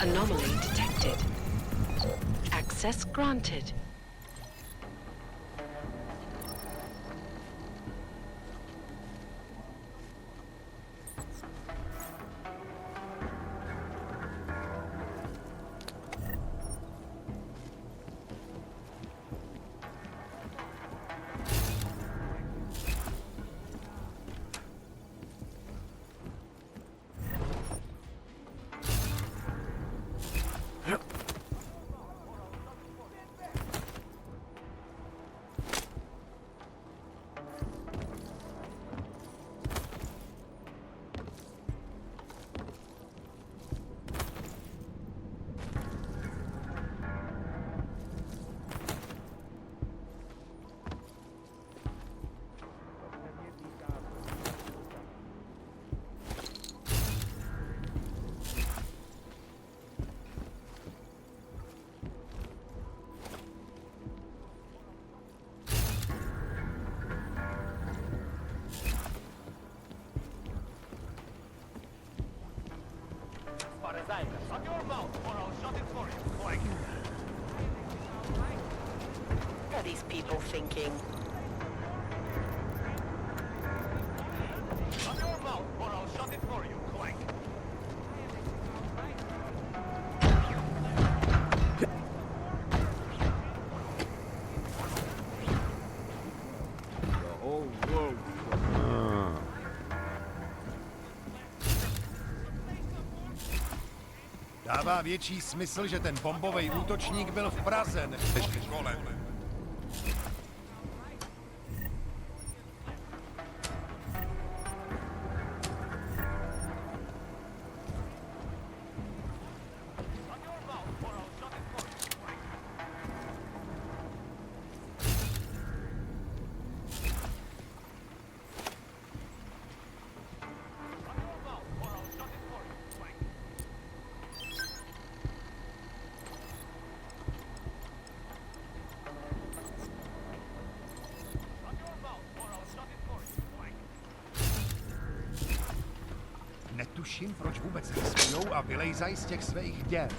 Anomaly detected. Access granted. Shut your mouth or I'll shut it for you. Clank. What are these people thinking? Shut your mouth or I'll shut it for you. Clank. Dává větší smysl, že ten bombový útočník byl v Praze, než ve škole. Netuším, proč vůbec riskujou a vylejzají z těch svých dět.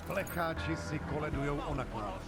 Plecháči si koledujou o nakládač.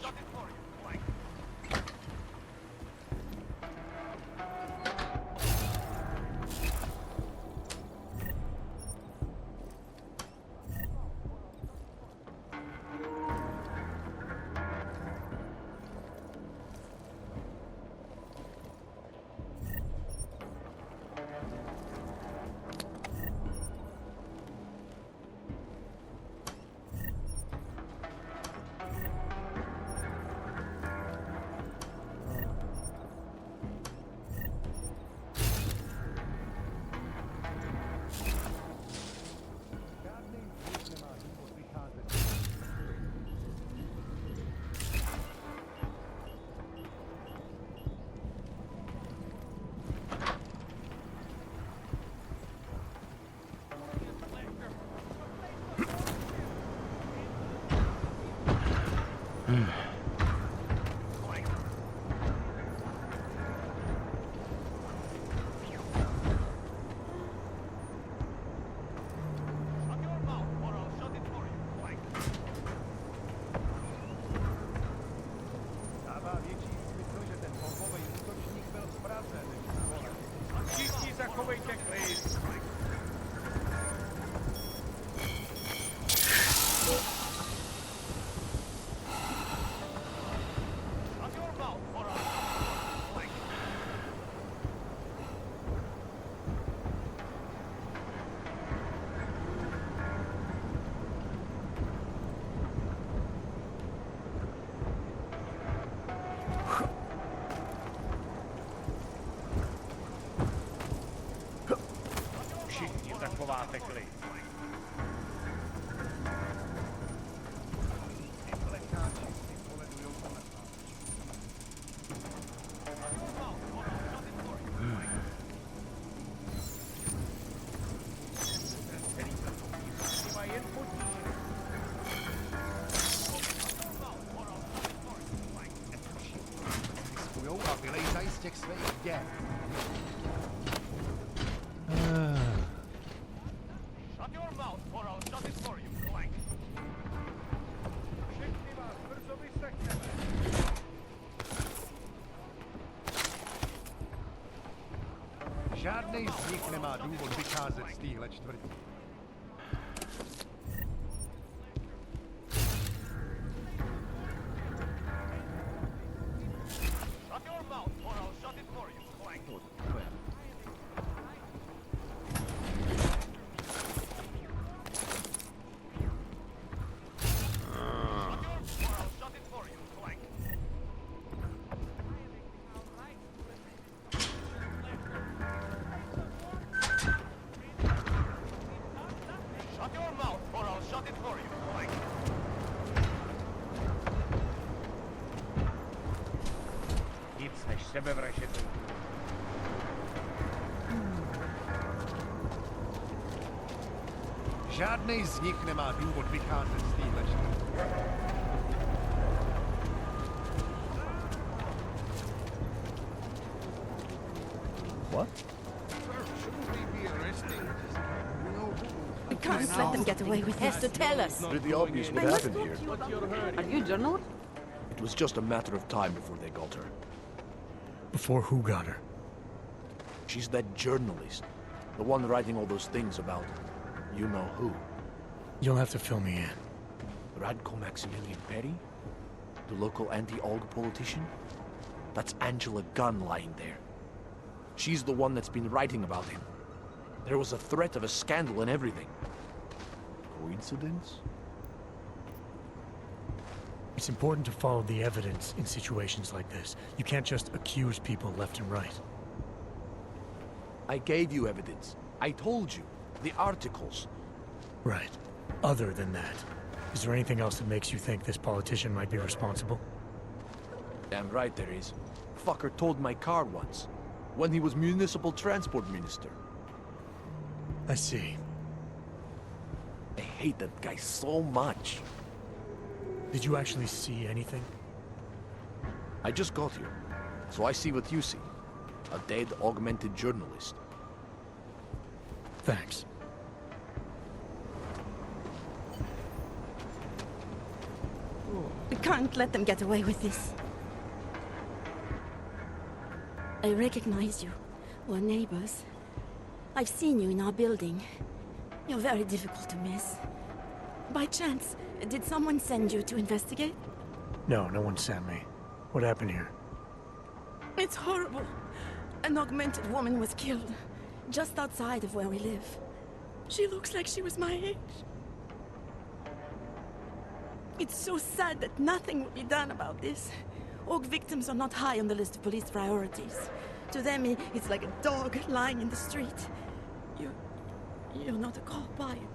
pekli. Riskujou a vylejzají z těch svých děr. Shut your mouth or I'll shut it for you, clank. Všichni vás brzo vysekneme. Žádnej z nich nemá důvod vycházet z téhle čtvrti. Shut your mouth or I'll shut it for you, clank. Shut your or I'll shut it for you, clank. Shut your mouth or I'll shut it for you, clank. Nic než sebevražedný. Žádnej z nich nemá důvod vycházet z téhle čtvrti. What? We can't let them get away with this. Has to tell us. Pretty obvious what happened here. Are you journal? It was just a matter of time before they got her. Before who got her? She's that journalist. The one writing all those things about you know who. You'll have to fill me in. Radko Maximilian Perry? The local anti-Olga politician? That's Angela Gunn lying there. She's the one that's been writing about him. There was a threat of a scandal and everything. Coincidence? It's important to follow the evidence in situations like this. You can't just accuse people left and right. I gave you evidence. I told you. The articles. Right. Other than that, is there anything else that makes you think this politician might be responsible? Damn right there is. Fucker towed my car once. When he was municipal transport minister. I see. I hate that guy so much. Did you actually see anything? I just got here, so I see what you see. A dead, augmented journalist. Thanks. We can't let them get away with this. I recognize you. We're neighbors. I've seen you in our building. You're very difficult to miss. By chance, did someone send you to investigate? No, no one sent me. What happened here? It's horrible. An augmented woman was killed, just outside of where we live. She looks like she was my age. It's so sad that nothing will be done about this. Org victims are not high on the list of police priorities. To them, it's like a dog lying in the street. You're not a cop, are you?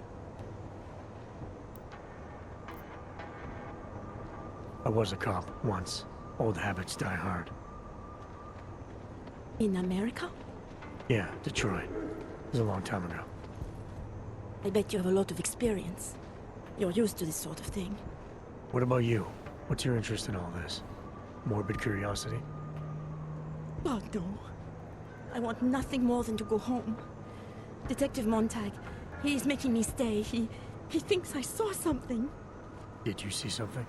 I was a cop once. Old habits die hard. In America? Yeah, Detroit. It was a long time ago. I bet you have a lot of experience. You're used to this sort of thing. What about you? What's your interest in all this? Morbid curiosity? God, no. I want nothing more than to go home. Detective Montag, he's making me stay. He thinks I saw something. Did you see something?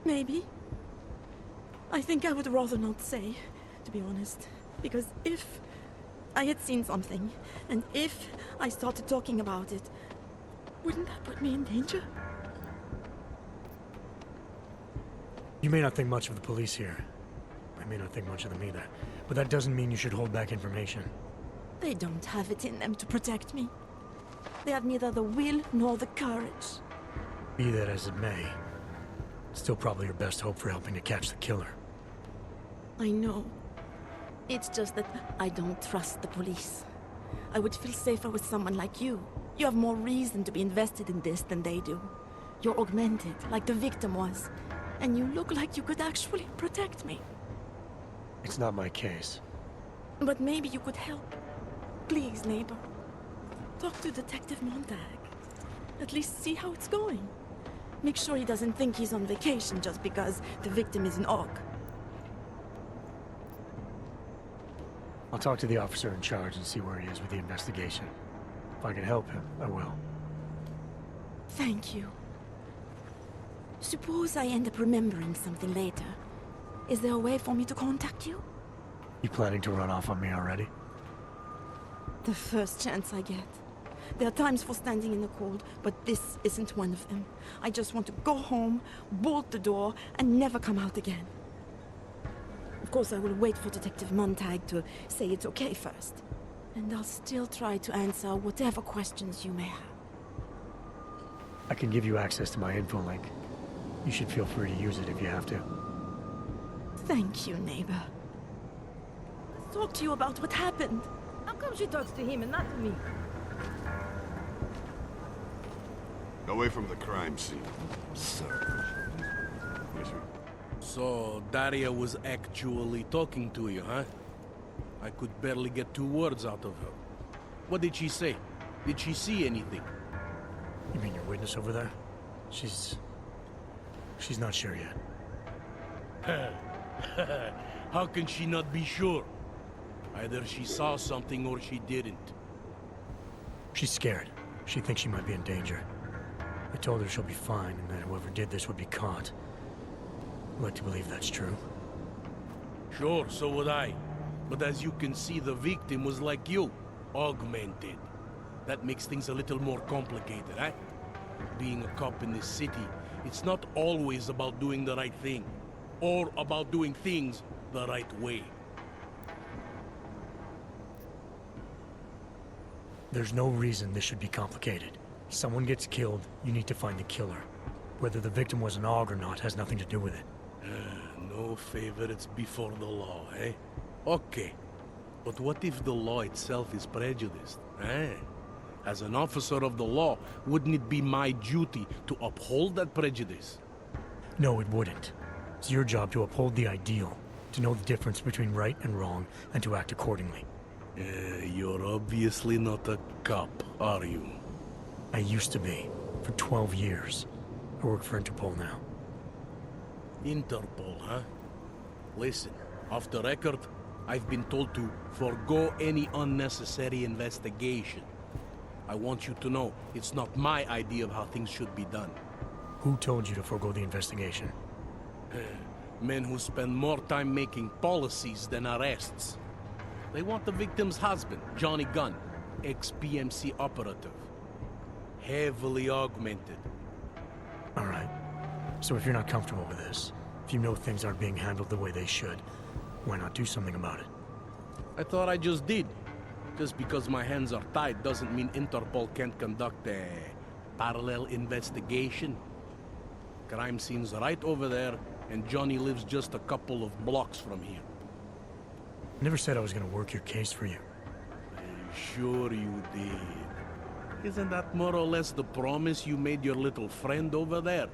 Maybe. I think I would rather not say, to be honest. Because if I had seen something, and if I started talking about it, wouldn't that put me in danger? You may not think much of the police here. I may not think much of them either. But that doesn't mean you should hold back information. They don't have it in them to protect me. They have neither the will nor the courage. Be that as it may, still probably your best hope for helping to catch the killer. I know. It's just that I don't trust the police. I would feel safer with someone like you. You have more reason to be invested in this than they do. You're augmented, like the victim was. And you look like you could actually protect me. It's not my case. But maybe you could help. Please, neighbor. Talk to Detective Montag. At least see how it's going. Make sure he doesn't think he's on vacation just because the victim is an aug. I'll talk to the officer in charge and see where he is with the investigation. If I can help him, I will. Thank you. Suppose I end up remembering something later. Is there a way for me to contact you? You planning to run off on me already? The first chance I get. There are times for standing in the cold, but this isn't one of them. I just want to go home, bolt the door, and never come out again. Of course, I will wait for Detective Montag to say it's okay first. And I'll still try to answer whatever questions you may have. I can give you access to my info link. You should feel free to use it if you have to. Thank you, neighbor. Let's talk to you about what happened. How come she talks to him and not to me? Away from the crime scene. Sir. Yes, sir. So, Daria was actually talking to you, huh? I could barely get 2 words out of her. What did she say? Did she see anything? You mean your witness over there? She's not sure yet. How can she not be sure? Either she saw something or she didn't. She's scared. She thinks she might be in danger. I told her she'll be fine and that whoever did this would be caught. I'd like to believe that's true. Sure, so would I. But as you can see, the victim was like you, augmented. That makes things a little more complicated, eh? Being a cop in this city, it's not always about doing the right thing, or about doing things the right way. There's no reason this should be complicated. Someone gets killed, you need to find the killer. Whether the victim was an aug or not has nothing to do with it. No favorites before the law, eh? Okay. But what if the law itself is prejudiced, eh? As an officer of the law, wouldn't it be my duty to uphold that prejudice? No, it wouldn't. It's your job to uphold the ideal, to know the difference between right and wrong, and to act accordingly. You're obviously not a cop, are you? I used to be, for 12 years. I work for Interpol now. Interpol, huh? Listen, off the record, I've been told to forgo any unnecessary investigation. I want you to know, it's not my idea of how things should be done. Who told you to forego the investigation? Men who spend more time making policies than arrests. They want the victim's husband, Johnny Gunn, ex-PMC operative. Heavily augmented. All right. So if you're not comfortable with this, if you know things aren't being handled the way they should, why not do something about it? I thought I just did. Just because my hands are tied doesn't mean Interpol can't conduct a parallel investigation. Crime scene's right over there, and Johnny lives just a couple of blocks from here. I never said I was gonna work your case for you. Sure you did. Isn't that more or less the promise you made your little friend over there?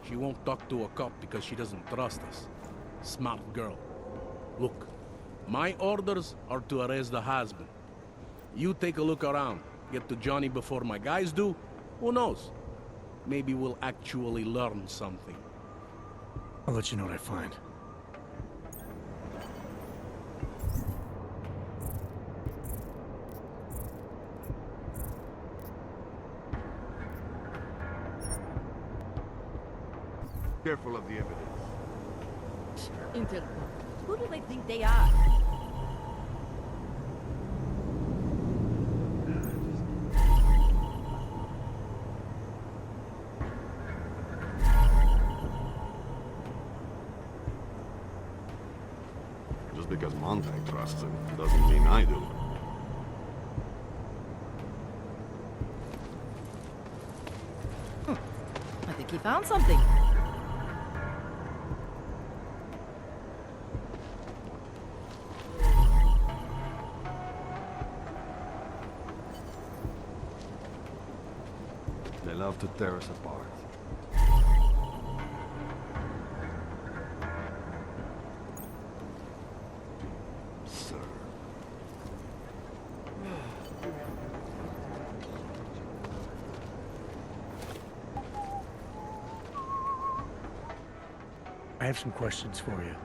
She won't talk to a cop because she doesn't trust us. Smart girl. Look, my orders are to arrest the husband. You take a look around. Get to Johnny before my guys do. Who knows? Maybe we'll actually learn something. I'll let you know what I find. Careful of the evidence. Interpol. Who do they think they are? Just because Montag trusts him doesn't mean I do. I think he found something. enough to tear us apart. Sir. I have some questions for you.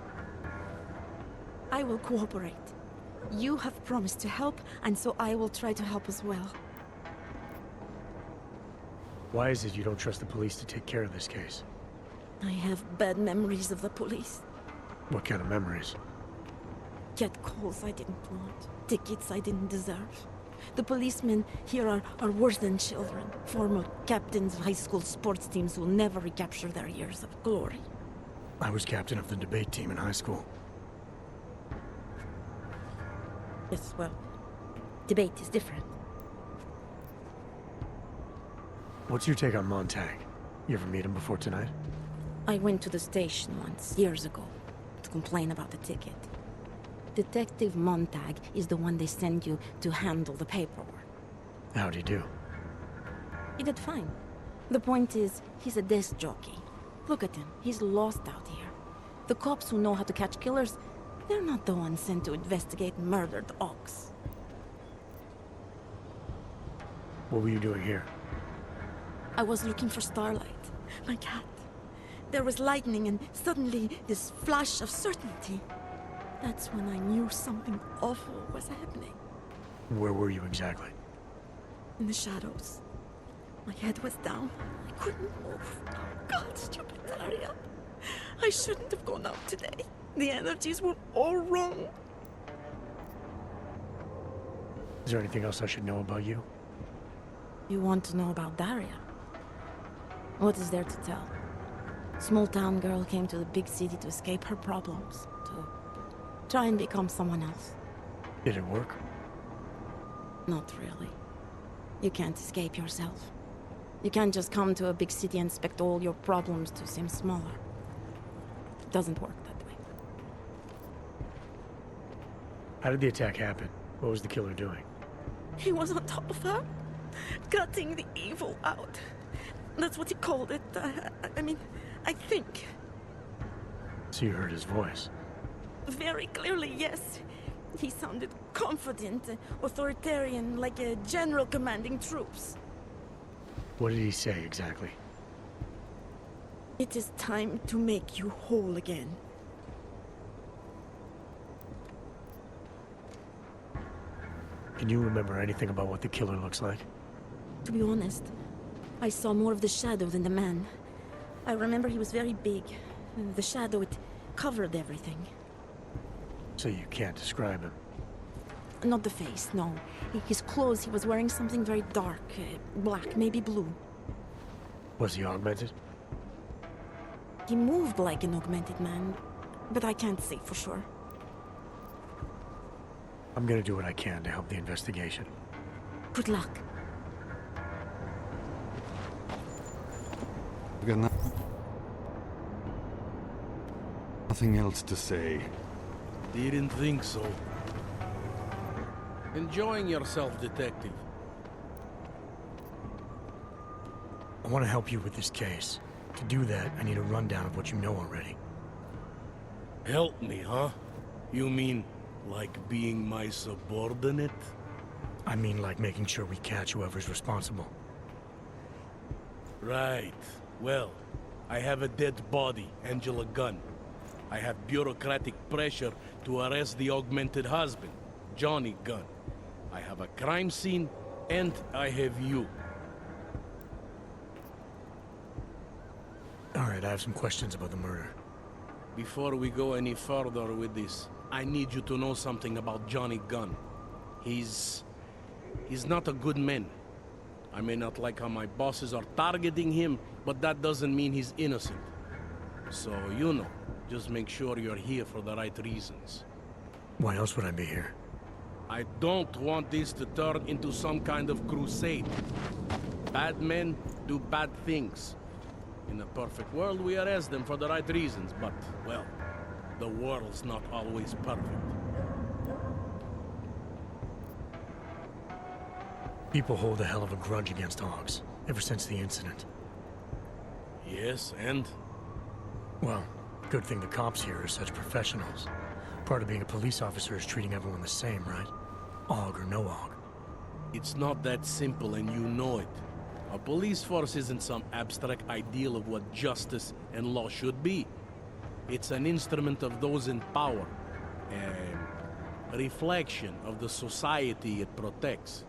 I will cooperate. You have promised to help, and so I will try to help as well. Why is it you don't trust the police to take care of this case? I have bad memories of the police. What kind of memories? Get calls I didn't want. Tickets I didn't deserve. The policemen here are worse than children. Former captains of high school sports teams who will never recapture their years of glory. I was captain of the debate team in high school. Yes, well, debate is different. What's your take on Montag? You ever meet him before tonight? I went to the station once, years ago, to complain about the ticket. Detective Montag is the one they send you to handle the paperwork. How'd he do? He did fine. The point is, he's a desk jockey. Look at him, he's lost out here. The cops who know how to catch killers, they're not the ones sent to investigate murdered ox. What were you doing here? I was looking for Starlight, my cat. There was lightning and suddenly this flash of certainty. That's when I knew something awful was happening. Where were you exactly? In the shadows. My head was down. I couldn't move. Oh God, stupid Daria. I shouldn't have gone out today. The energies were all wrong. Is there anything else I should know about you? You want to know about Daria? What is there to tell? Small town girl came to the big city to escape her problems, to try and become someone else. Did it work? Not really. You can't escape yourself. You can't just come to a big city and expect all your problems to seem smaller. It doesn't work that way. How did the attack happen? What was the killer doing? He was on top of her, cutting the evil out. That's what he called it. I think. So you heard his voice? Very clearly, yes. He sounded confident, authoritarian, like a general commanding troops. What did he say exactly? It is time to make you whole again. Can you remember anything about what the killer looks like? To be honest, I saw more of the shadow than the man. I remember he was very big. The shadow, it covered everything. So you can't describe him? Not the face, no. His clothes, he was wearing something very dark. Black, maybe blue. Was he augmented? He moved like an augmented man, but I can't say for sure. I'm gonna do what I can to help the investigation. Good luck. I've got nothing else to say. Didn't think so. Enjoying yourself, detective. I want to help you with this case. To do that, I need a rundown of what you know already. Help me, huh? You mean like being my subordinate? I mean like making sure we catch whoever's responsible. Right. Well, I have a dead body, Angela Gunn. I have bureaucratic pressure to arrest the augmented husband, Johnny Gunn. I have a crime scene, and I have you. Alright, I have some questions about the murder. Before we go any further with this, I need you to know something about Johnny Gunn. He's not a good man. I may not like how my bosses are targeting him, but that doesn't mean he's innocent. So, you know, just make sure you're here for the right reasons. Why else would I be here? I don't want this to turn into some kind of crusade. Bad men do bad things. In a perfect world, we arrest them for the right reasons, but, well, the world's not always perfect. People hold a hell of a grudge against hogs. ever since the incident. Yes, and? Well, good thing the cops here are such professionals. Part of being a police officer is treating everyone the same, right? Og or no Og. It's not that simple, and you know it. A police force isn't some abstract ideal of what justice and law should be. It's an instrument of those in power. A reflection of the society it protects.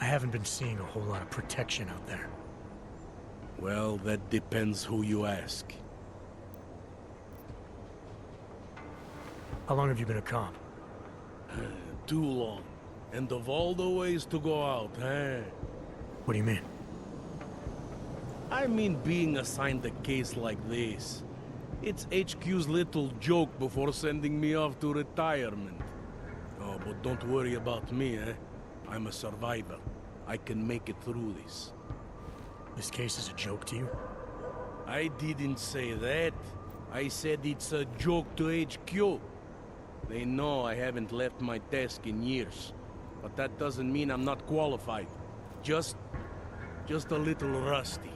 I haven't been seeing a whole lot of protection out there. Well, that depends who you ask. How long have you been a cop? Too long. And of all the ways to go out, eh? What do you mean? I mean being assigned a case like this. It's HQ's little joke before sending me off to retirement. Oh, but don't worry about me, eh? I'm a survivor. I can make it through this. This case is a joke to you? I didn't say that. I said it's a joke to HQ. They know I haven't left my desk in years. But that doesn't mean I'm not qualified. Just a little rusty.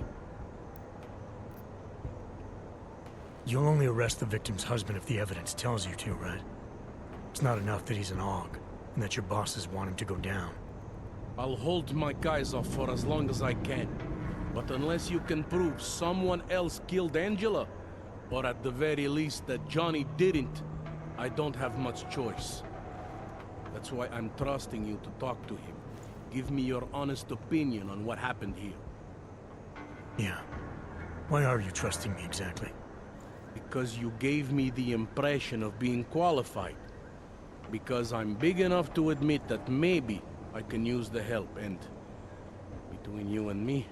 You'll only arrest the victim's husband if the evidence tells you to, right? It's not enough that he's an Og, and that your bosses want him to go down. I'll hold my guys off for as long as I can. But unless you can prove someone else killed Angela, or at the very least that Johnny didn't, I don't have much choice. That's why I'm trusting you to talk to him. Give me your honest opinion on what happened here. Yeah. Why are you trusting me exactly? Because you gave me the impression of being qualified. Because I'm big enough to admit that maybe I can use the help, and between you and me,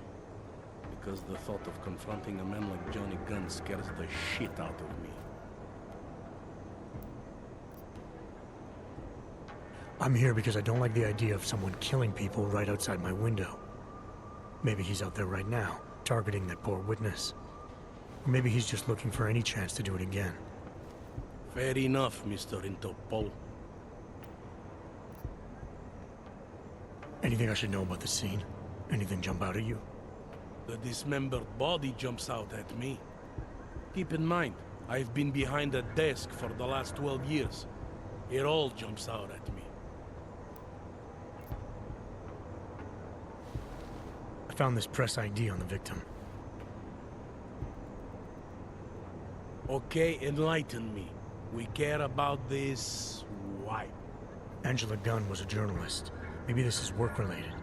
because the thought of confronting a man like Johnny Gunn scares the shit out of me. I'm here because I don't like the idea of someone killing people right outside my window. Maybe he's out there right now, targeting that poor witness. Or maybe he's just looking for any chance to do it again. Fair enough, Mr. Interpol. Anything I should know about the scene? Anything jump out at you? The dismembered body jumps out at me. Keep in mind, I've been behind a desk for the last 12 years. It all jumps out at me. I found this press ID on the victim. Okay, enlighten me. We care about this... why? Angela Gunn was a journalist. Maybe this is work-related.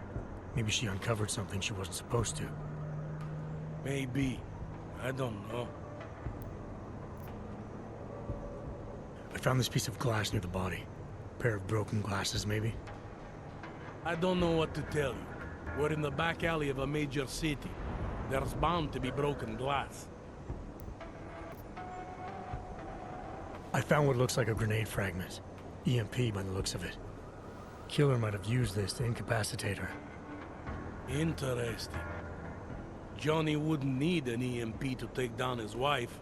Maybe she uncovered something she wasn't supposed to. Maybe. I don't know. I found this piece of glass near the body. A pair of broken glasses, maybe? I don't know what to tell you. We're in the back alley of a major city. There's bound to be broken glass. I found what looks like a grenade fragment. EMP by the looks of it. Killer might have used this to incapacitate her. Interesting. Johnny wouldn't need an EMP to take down his wife.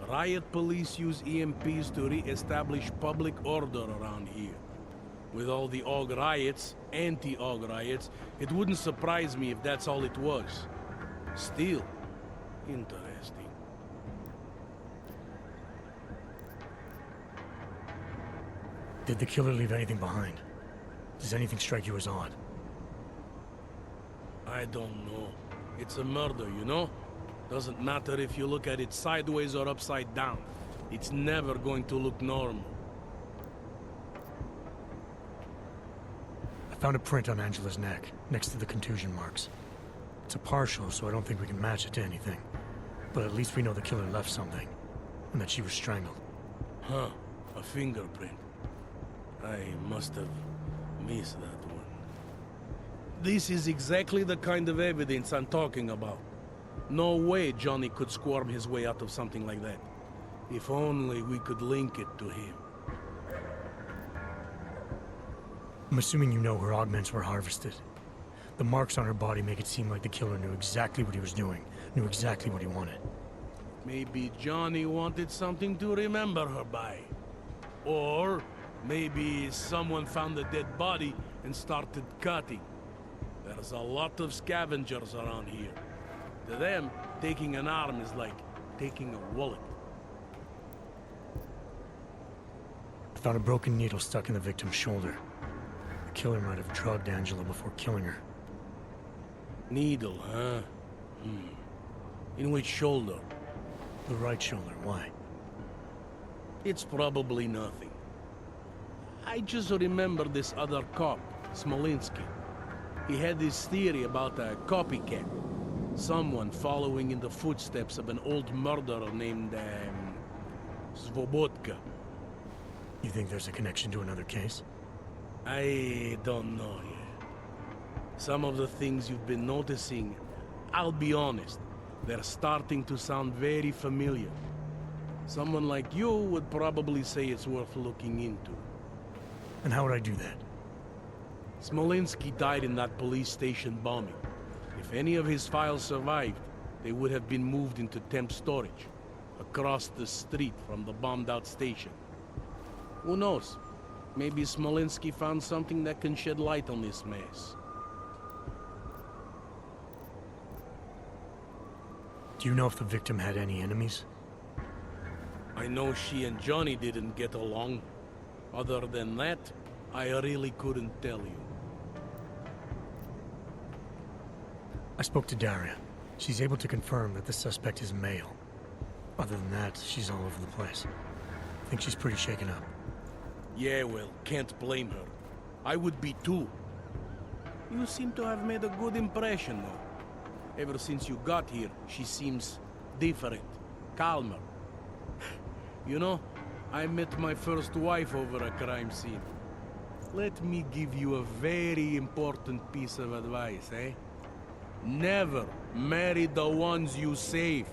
Riot police use EMPs to re-establish public order around here. With all the Og riots, anti-Og riots, it wouldn't surprise me if that's all it was. Still, interesting. Did the killer leave anything behind? Does anything strike you as odd? I don't know. It's a murder, you know? Doesn't matter if you look at it sideways or upside down. It's never going to look normal. I found a print on Angela's neck, next to the contusion marks. It's a partial, so I don't think we can match it to anything. But at least we know the killer left something, and that she was strangled. Huh, a fingerprint. I must have missed that one. This is exactly the kind of evidence I'm talking about. No way Johnny could squirm his way out of something like that. If only we could link it to him. I'm assuming you know her augments were harvested. The marks on her body make it seem like the killer knew exactly what he was doing, knew exactly what he wanted. Maybe Johnny wanted something to remember her by. Or maybe someone found a dead body and started cutting. There's a lot of scavengers around here. To them, taking an arm is like taking a wallet. I found a broken needle stuck in the victim's shoulder. The killer might have drugged Angela before killing her. Needle, huh? In which shoulder? The right shoulder, why? It's probably nothing. I just remember this other cop, Smolinski. He had this theory about a copycat. Someone following in the footsteps of an old murderer named, Svobodka. You think there's a connection to another case? I don't know yet. Some of the things you've been noticing, I'll be honest, they're starting to sound very familiar. Someone like you would probably say it's worth looking into. And how would I do that? Smolinski died in that police station bombing. If any of his files survived, they would have been moved into temp storage, across the street from the bombed-out station. Who knows? Maybe Smolinski found something that can shed light on this mess. Do you know if the victim had any enemies? I know she and Johnny didn't get along. Other than that, I really couldn't tell you. I spoke to Daria. She's able to confirm that the suspect is male. Other than that, she's all over the place. I think she's pretty shaken up. Yeah, well, can't blame her. I would be too. You seem to have made a good impression, though. Ever since you got here, she seems different, calmer. You know, I met my first wife over a crime scene. Let me give you a very important piece of advice, eh? Never marry the ones you save.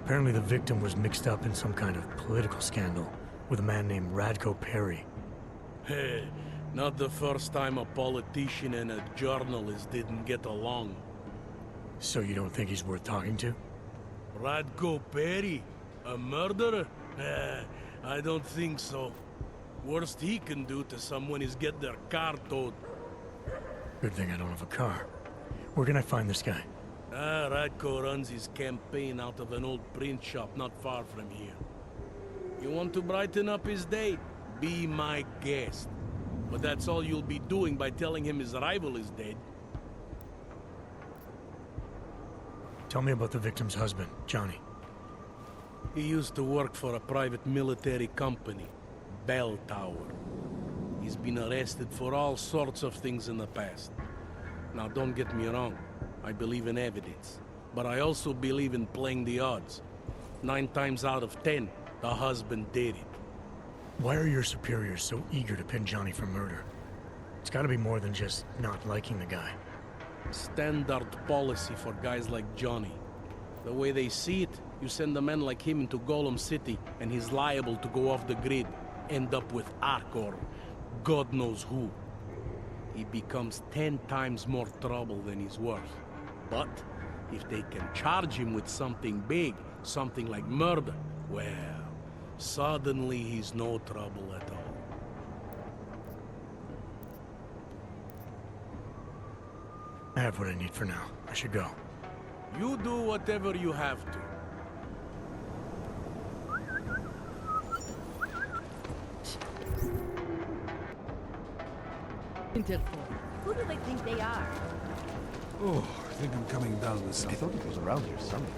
Apparently the victim was mixed up in some kind of political scandal with a man named Radko Perry. Hey, not the first time a politician and a journalist didn't get along. So you don't think he's worth talking to? Radko Perry? A murderer? I don't think so. Worst he can do to someone is get their car towed. Good thing I don't have a car. Where can I find this guy? Radko runs his campaign out of an old print shop not far from here. You want to brighten up his day? Be my guest. But that's all you'll be doing by telling him his rival is dead. Tell me about the victim's husband, Johnny. He used to work for a private military company, Bell Tower. He's been arrested for all sorts of things in the past. Now don't get me wrong, I believe in evidence. But I also believe in playing the odds. 9 times out of 10, the husband did it. Why are your superiors so eager to pin Johnny for murder? It's gotta be more than just not liking the guy. Standard policy for guys like Johnny. The way they see it, you send a man like him into Golem City, and he's liable to go off the grid, end up with Ark or God knows who. He becomes 10 times more trouble than he's worth. But if they can charge him with something big, something like murder, well, suddenly he's no trouble at all. I have what I need for now. I should go. You do whatever you have to. Interpol. Who do they think they are? Oh, I think I'm coming down this. I thought it was around here somewhere.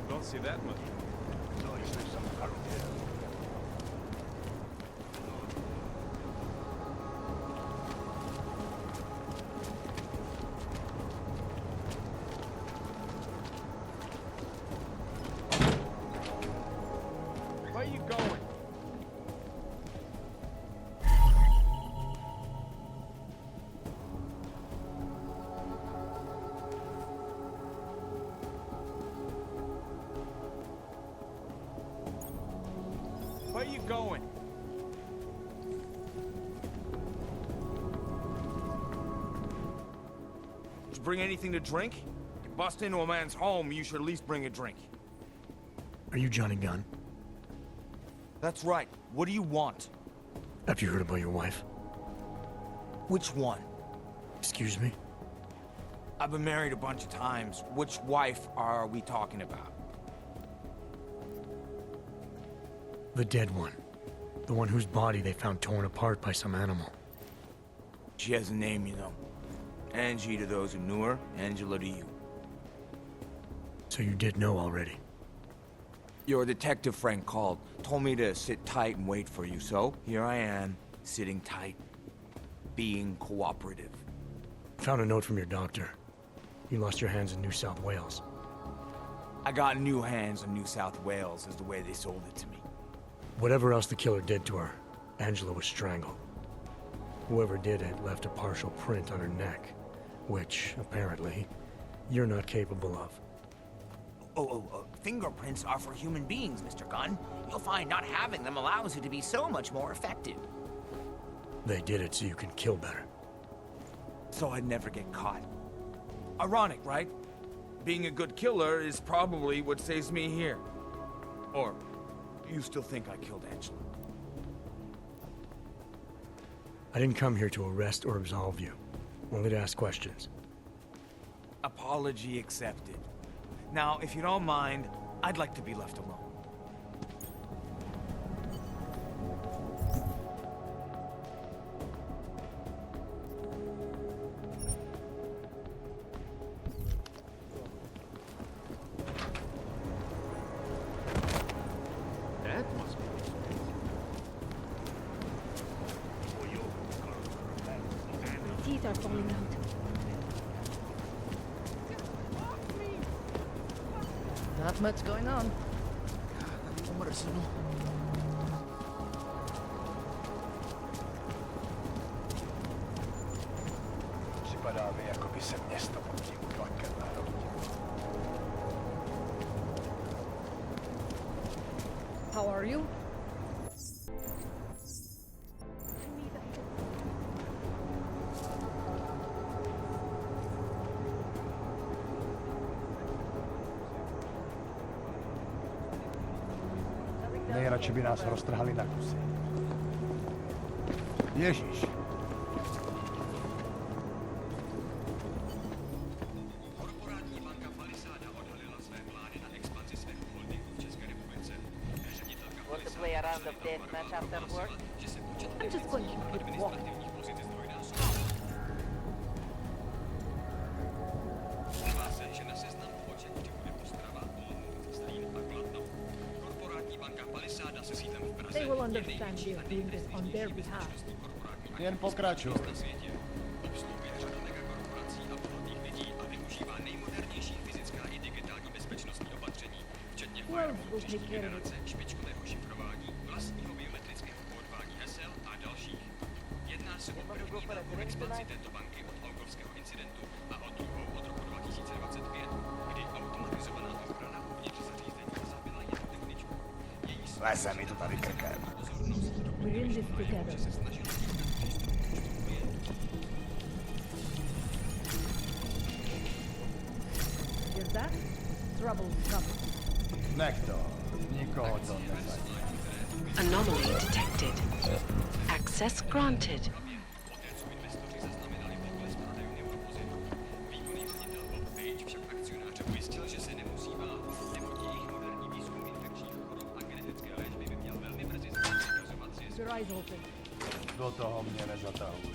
Don't see that much. going. Did you bring anything to drink? You bust into a man's home, you should at least bring a drink. Are you Johnny Gunn? That's right. What do you want? Have you heard about your wife? Which one? Excuse me? I've been married a bunch of times. Which wife are we talking about? The dead one. The one whose body they found torn apart by some animal. She has a name, you know. Angie to those who knew her, Angela to you. So you did know already? Your detective friend called, told me to sit tight and wait for you, so here I am, sitting tight, being cooperative. Found a note from your doctor. You lost your hands in New South Wales. I got new hands in New South Wales, is the way they sold it to me. Whatever else the killer did to her, Angela was strangled. Whoever did it left a partial print on her neck, which, apparently, you're not capable of. Fingerprints are for human beings, Mr. Gunn. You'll find not having them allows you to be so much more effective. They did it so you can kill better. So I'd never get caught. Ironic, right? Being a good killer is probably what saves me here. Or, you still think I killed Angela? I didn't come here to arrest or absolve you. Only to ask questions. Apology accepted. Now, if you don't mind, I'd like to be left alone. That must be My teeth are falling out. Not much going on. Připadá mi, jako by se město pod tím tlakem narodilo. How are you? Nejradši by nás roztrhali na kusy. Ježíš. Want to play a round of deathmatch after work? I'm just going to keep walking. They will understand we are doing this on their behalf. Jen pokračuj. Who else will take care of it? Leze mi to tady krkem. We're in this together. Hear that? Trouble's coming. Nech to. Nikoho to nezajímá. Anomaly detected. Access granted. Your eyes open. Do toho mě nezatahuj.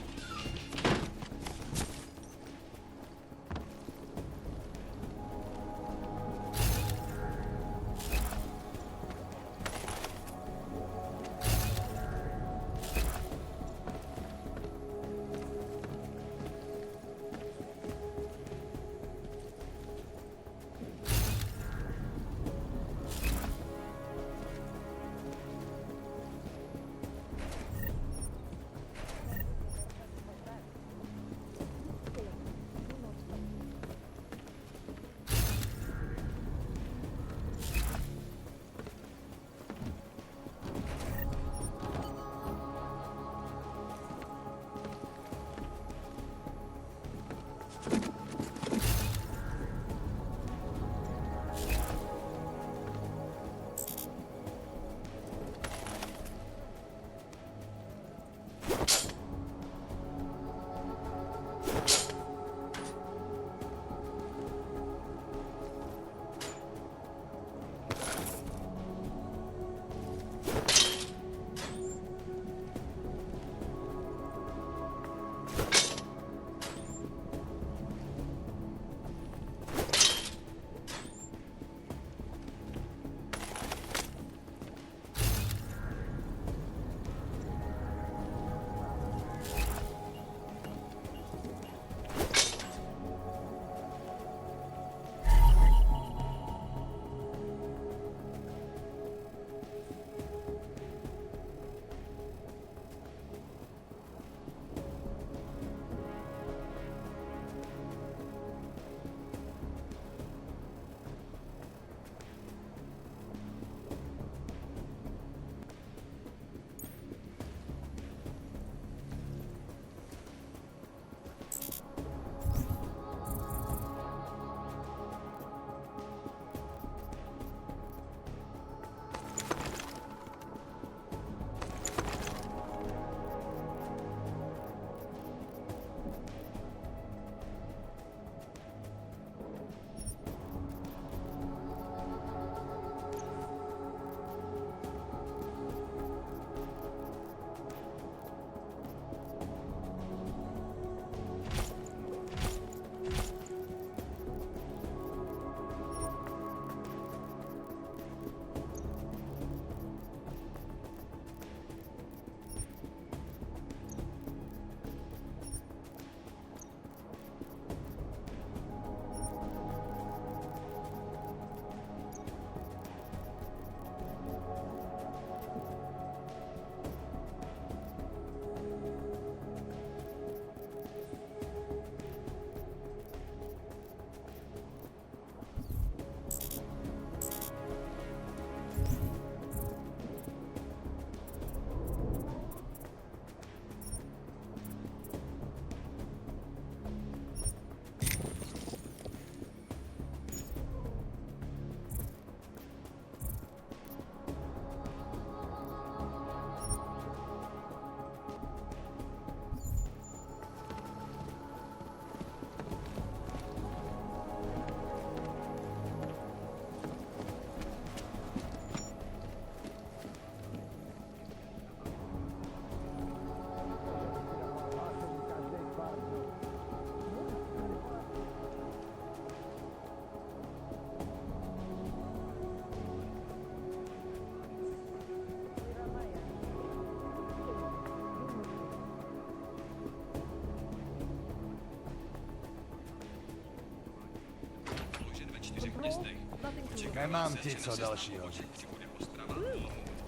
Nothing to Nemám ti co dalšího.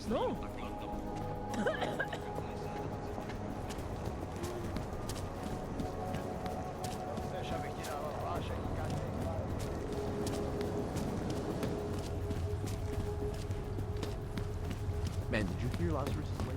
No. Man, did you hear Lazarus?